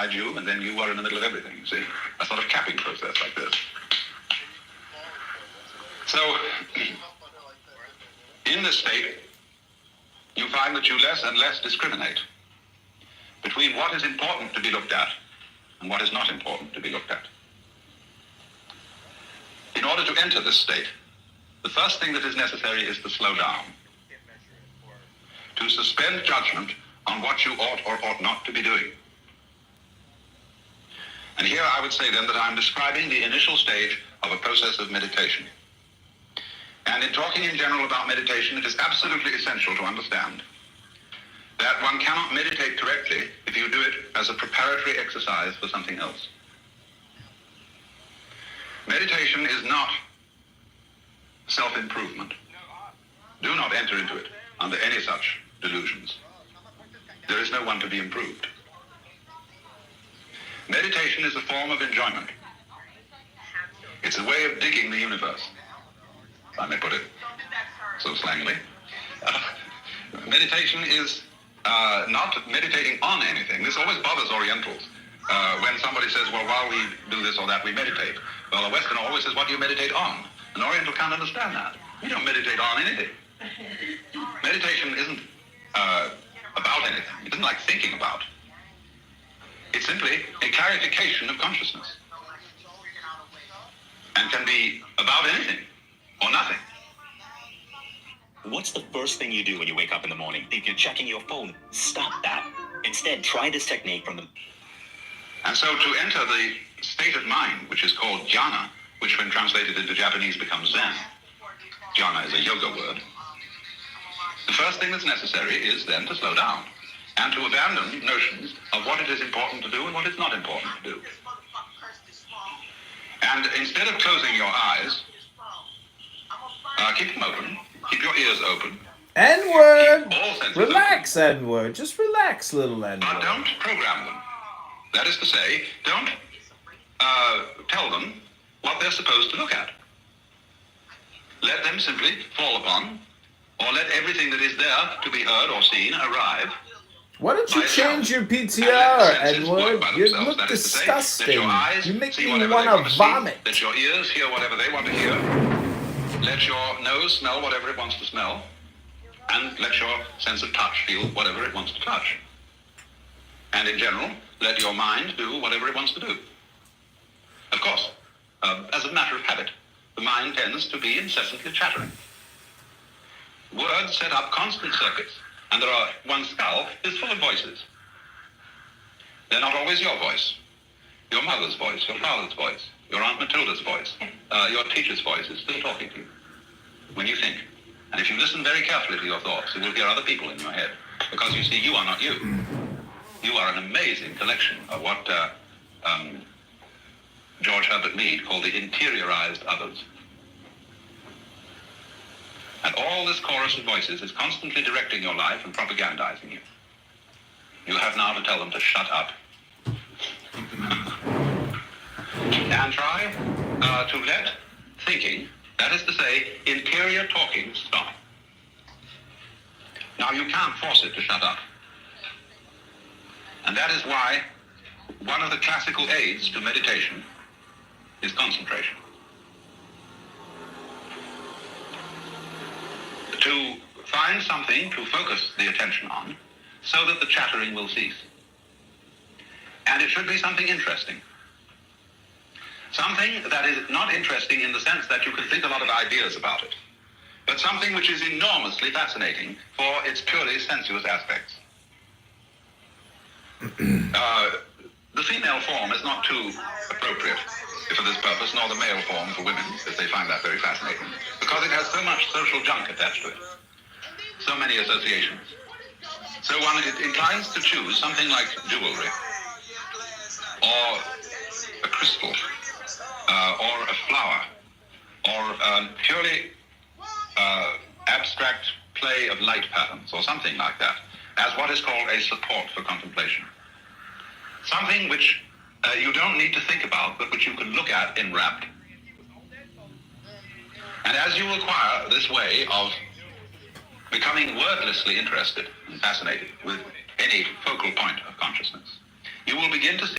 you, and then you were in the middle of everything, you see. A sort of capping process like this. So, in this state, you find that you less and less discriminate between what is important to be looked at and what is not important to be looked at. In order to enter this state, the first thing that is necessary is to slow down, to suspend judgment on what you ought or ought not to be doing. And here I would say then that I'm describing the initial stage of a process of meditation. And in talking in general about meditation, it is absolutely essential to understand that one cannot meditate correctly if you do it as a preparatory exercise for something else. Meditation is not self-improvement. Do not enter into it under any such delusions. There is no one to be improved. Meditation is a form of enjoyment. It's a way of digging the universe, if I may put it so slangily. Meditation is not meditating on anything. This always bothers Orientals. When somebody says, well, while we do this or that, we meditate. Well, a Westerner always says, what do you meditate on? An Oriental can't understand that. We don't meditate on anything. Meditation isn't about anything. It isn't like thinking about. It's simply a clarification of consciousness. And can be about anything or nothing. What's the first thing you do when you wake up in the morning? If you're checking your phone, stop that. Instead, try this technique from the... And so to enter the state of mind, which is called jhana, which when translated into Japanese becomes Zen. Jhana is a yoga word. The first thing that's necessary is then to slow down and to abandon notions of what it is important to do and what it's not important to do. And instead of closing your eyes, keep them open, keep your ears open. N-word! Relax, N-word. Just relax, little N-word. But don't program them. That is to say, don't tell them what they're supposed to look at. Let them simply fall upon, or let everything that is there to be heard or seen arrive. Why don't you change your PTR, Edward? You look disgusting. You make me want to vomit. Let your ears hear whatever they want to hear. Let your nose smell whatever it wants to smell. And let your sense of touch feel whatever it wants to touch. And in general, let your mind do whatever it wants to do. Of course, as a matter of habit, the mind tends to be incessantly chattering. Words set up constant circuits, and one's skull is full of voices. They're not always your voice. Your mother's voice, your father's voice, your Aunt Matilda's voice, your teacher's voice is still talking to you when you think. And if you listen very carefully to your thoughts, you will hear other people in your head. Because you see, you are not you. You are an amazing collection of what George Herbert Mead called the interiorized others. And all this chorus of voices is constantly directing your life and propagandizing you. You have now to tell them to shut up. And try to let thinking, that is to say, interior talking, stop. Now, you can't force it to shut up. And that is why one of the classical aids to meditation is concentration. To find something to focus the attention on so that the chattering will cease. And it should be something interesting. Something that is not interesting in the sense that you can think a lot of ideas about it, but something which is enormously fascinating for its purely sensuous aspects. The female form is not too appropriate for this purpose, nor the male form for women, as they find that very fascinating, because it has so much social junk attached to it, so many associations. So one inclines to choose something like jewelry, or a crystal, or a flower, or purely abstract play of light patterns, or something like that, as what is called a support for contemplation. Something which you don't need to think about, but which you can look at enwrapped. And as you acquire this way of becoming wordlessly interested and fascinated with any focal point of consciousness, you will begin to see